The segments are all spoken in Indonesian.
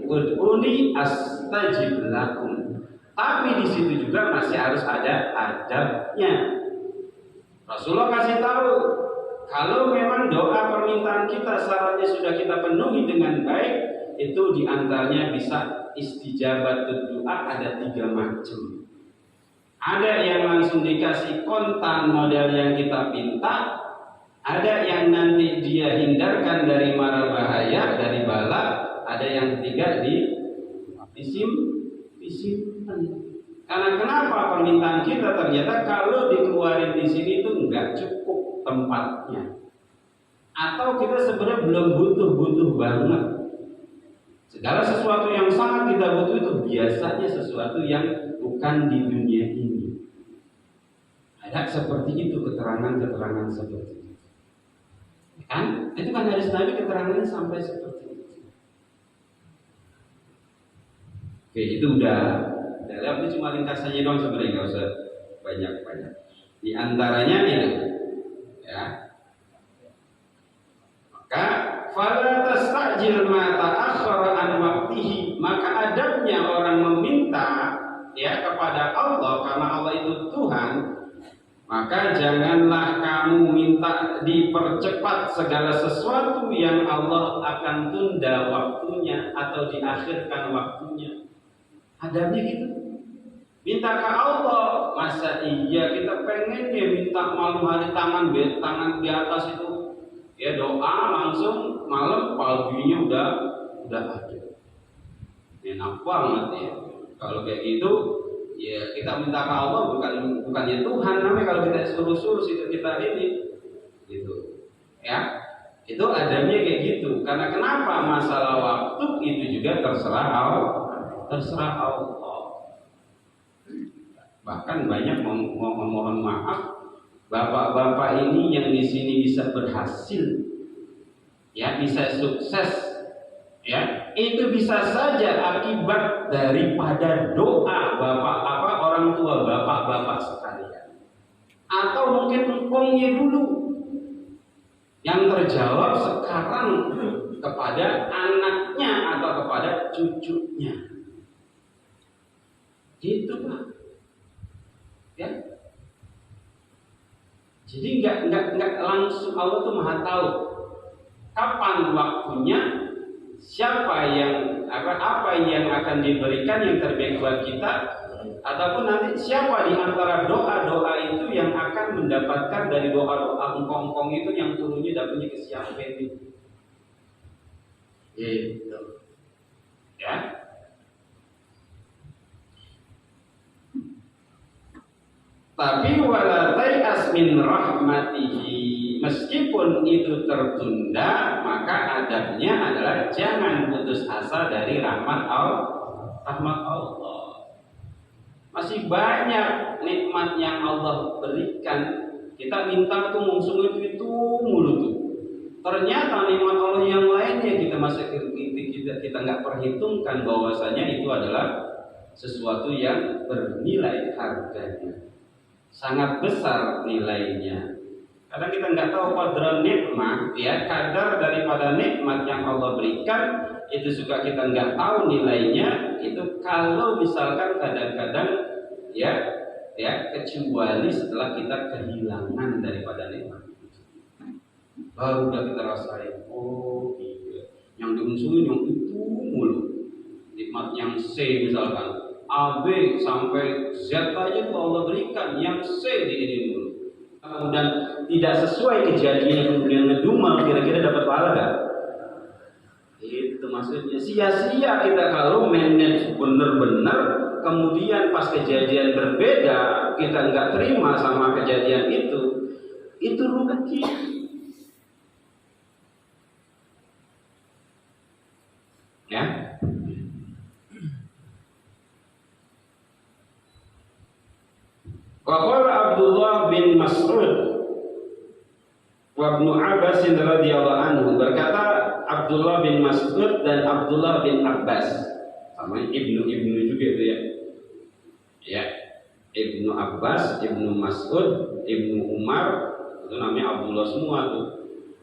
ud'uni astajib lakum. Tapi di situ juga masih harus ada adabnya. Rasulullah kasih tahu, kalau memang doa permintaan kita syaratnya sudah kita penuhi dengan baik, itu diantaranya bisa istijabatul doa ada 3 macam. Ada yang langsung dikasih kontan model yang kita pinta, ada yang nanti dia hindarkan dari mara bahaya, dari bala, ada yang ketiga disimpan. Karena kenapa permintaan kita ternyata kalau dikeluarin di sini itu enggak cukup tempatnya, atau kita sebenarnya belum butuh banget. Segala sesuatu yang sangat kita butuh itu biasanya sesuatu yang bukan di dunia ini. Ada seperti itu keterangan-keterangan seperti itu. Kan? Itu kan hadis Nabi keterangannya sampai seperti itu. Oke, itu udah. Itu cuma ringkasannya doang sebenarnya, nggak usah banyak-banyak. Di antaranya itu, ya. Maka fala tastajil ma ta'akhkhara an waqtihi, maka adabnya orang meminta ya kepada Allah karena Allah itu Tuhan, maka janganlah kamu minta dipercepat segala sesuatu yang Allah akan tunda waktunya atau diakhirkan waktunya. Adabnya gitu. Minta ke Allah, masa iya kita pengen ya minta malam hari tangan di atas itu ya doa langsung malam paginya udah ada. Enak banget ya. Kalau kayak gitu ya kita minta ke Allah bukannya Tuhan namanya kalau kita suruh itu kita ini gitu. Ya. Itu adanya kayak gitu. Karena kenapa? Masalah waktu itu juga terserah Allah. Bahkan banyak memohon maaf bapak-bapak ini yang di sini bisa berhasil, ya bisa sukses, ya itu bisa saja akibat daripada doa orang tua bapak-bapak sekalian, atau mungkin engkongnya dulu yang terjawab sekarang kepada anaknya atau kepada cucunya, gitu Pak. Ya, jadi nggak langsung Allah tuh maha tahu kapan waktunya, siapa yang apa yang akan diberikan yang terbaik buat kita, ataupun nanti siapa di antara doa itu yang akan mendapatkan dari doa engkong itu yang turunnya dapatnya ke siapa ini, gitu, ya. Tapi wala tai'as min rahmatihi, meskipun itu tertunda, maka adabnya adalah jangan putus asa dari rahmat Allah. Masih banyak nikmat yang Allah berikan. Kita minta tuh musuh itu mulu tuh. Ternyata nikmat Allah yang lainnya kita nggak perhitungkan bahwasanya itu adalah sesuatu yang bernilai harganya. Sangat besar nilainya. Karena kita nggak tahu qadar nikmat, ya kadar daripada nikmat yang Allah berikan itu juga kita nggak tahu nilainya. Itu kalau misalkan kadang-kadang ya kecuali setelah kita kehilangan daripada nikmat, baru udah kita rasain. Oh iya, yang dimusuhin yang itu mulu. Nikmat yang C misalkan, A, B sampai Z aja tuh Allah berikan, yang C di ini dulu. Kemudian tidak sesuai kejadian kemudian ngedumel, kira-kira dapat pahala gak? Itu maksudnya. Sia-sia kita kalau manage bener-bener, kemudian pas kejadian berbeda kita nggak terima sama kejadian itu rugi. Ya. Waqala Abdullah bin Mas'ud wa Ibnu Abbas radhiyallahu anhu, berkata Abdullah bin Mas'ud dan Abdullah bin Abbas, sama ibnu juga itu ya. Ya, Ibnu Abbas, Ibnu Mas'ud, Ibnu Umar, itu namanya Abdullah semua tuh.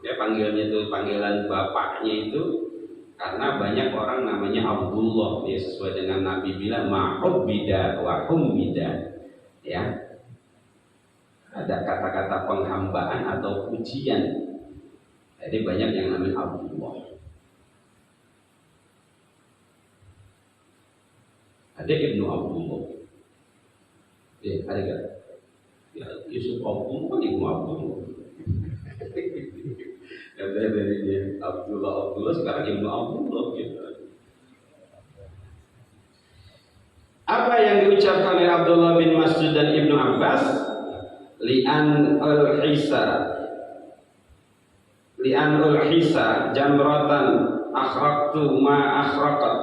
Ya panggilnya itu panggilan bapaknya itu Karena banyak orang namanya Abdullah, ya sesuai dengan Nabi bilang ma'ubbida wa hummida. Ya. Ada kata-kata penghambaan atau pujian. Jadi banyak yang namanya Abdullah. Ada Ibnu Abdullah. Ya, ada enggak? Ya, Yusuf Abdullah kan Ibnu Abdullah. Dari Abdullah sekarang Ibnu Abdullah gitu. Apa yang diucapkan oleh Abdullah bin Mas'ud dan Ibnu Abbas? Li'an ul-hisa jamratan akhraqtu ma akhraqat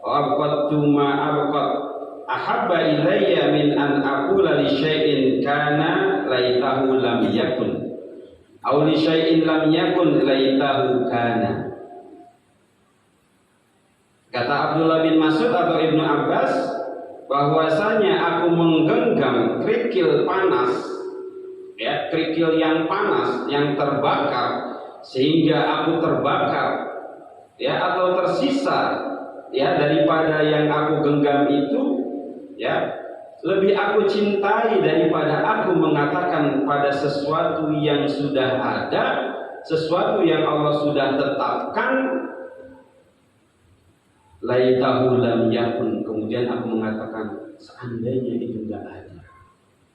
wa abqattu ma abqat ahabba ilayya min an aqula li syai'in kana laitahu lam yakun aw li syai'in lam yakun laitahu kana. Kata Abdullah bin Mas'ud atau Ibnu Abbas, bahwasanya aku menggenggam kerikil panas, ya, kerikil yang panas yang terbakar sehingga aku terbakar, ya, atau tersisa, ya, daripada yang aku genggam itu, ya, lebih aku cintai daripada aku mengatakan pada sesuatu yang sudah ada, sesuatu yang Allah sudah tetapkan. Laitahu lam yakun, kemudian aku mengatakan seandainya itu enggak ada.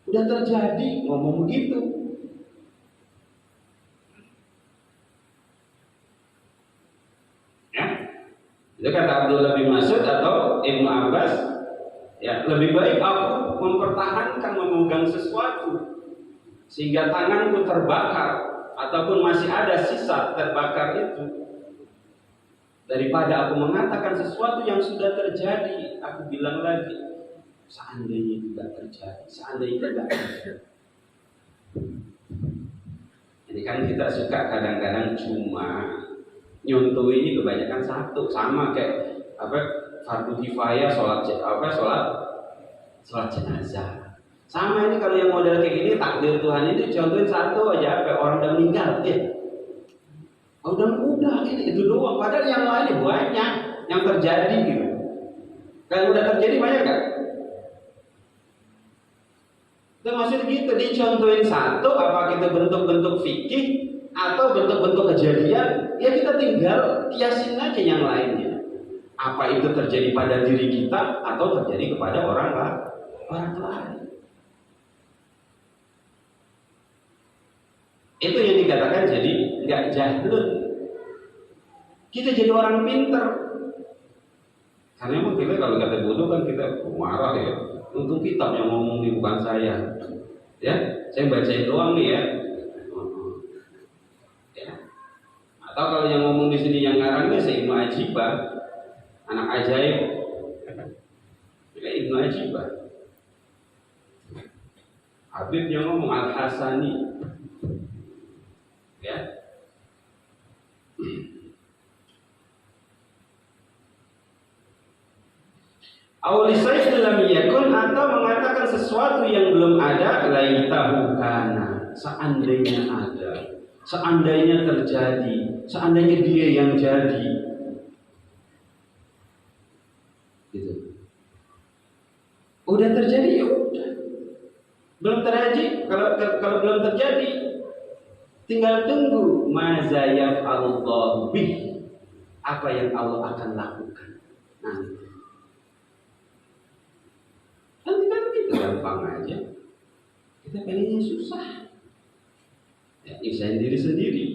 Udah terjadi, ngomong begitu. Ya, itu kata Abdullah bin Mas'ud atau Ibnu Abbas. Ya, lebih baik aku mempertahankan memegang sesuatu sehingga tanganku terbakar ataupun masih ada sisa terbakar itu, daripada aku mengatakan sesuatu yang sudah terjadi. Aku bilang lagi, seandainya tidak terjadi, seandainya tidak terjadi. Ini kan kita suka kadang-kadang cuma nyontoh ini kebanyakan satu, sama kayak fardu kifayah, sholat jenazah. Sama ini kalau yang model kayak gini, takdir Tuhan itu contohin satu aja, orang udah meninggal, ya. Udah ini itu doang, padahal yang lainnya banyak yang terjadi gitu. Kalau udah terjadi banyak gak? Itu maksud gitu, dicontohin satu, apa kita bentuk-bentuk fikih atau bentuk-bentuk kejadian, ya kita tinggal kiasin aja yang lainnya. Apa itu terjadi pada diri kita atau terjadi kepada orang lain. Itu yang dikatakan jadi nggak jahlun. Kita jadi orang pinter. Karena emang kita kalau kata bodoh kan kita marah ya. Untung kitab yang ngomong ini bukan saya. Ya, saya bacain doang nih ya. Ya. Atau kalau yang ngomong di sini yang ngarangnya saya Ibnu Ajibah, anak ajaib. Ya, Ibnu Ajibah. Habib yang ngomong Al-Hasani. Ya. Aulisai lam yakun, atau mengatakan sesuatu yang belum ada, laitahu kana, seandainya ada, seandainya terjadi, seandainya dia yang jadi. Gitu. Udah terjadi ya udah. Belum terjadi, kalau belum terjadi, tinggal tunggu maza yaf'alullahu bih, apa yang Allah akan lakukan nanti. Nanti kan itu gampang aja. Kita pengennya susah, ya, nyusahin diri sendiri.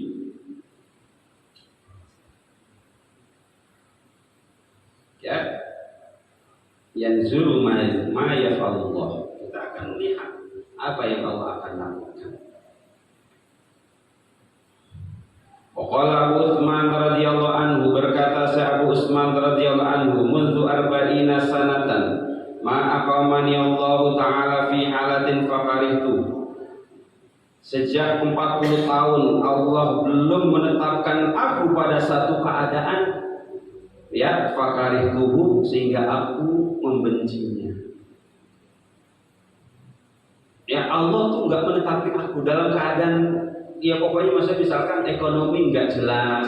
Ya, yanzuru ma yaf'alullah, kita akan melihat apa yang Allah akan lakukan. Qala Abu Utsman radhiyallahu anhu, berkata Abu Utsman radhiyallahu anhu, "Mundu arba'ina sanatan ma aqamani Allah taala fi halatin fakarihtu." Sejak 40 tahun Allah belum menetapkan aku pada satu keadaan, ya, fakarihtuhu, sehingga aku membencinya. Ya, Allah tuh enggak menetapi aku dalam keadaan, ya pokoknya misalkan ekonomi nggak jelas,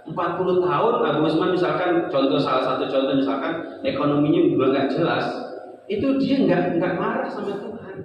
40 tahun Abu Usman misalkan salah satu contoh misalkan ekonominya juga nggak jelas, itu dia nggak marah sama Tuhan.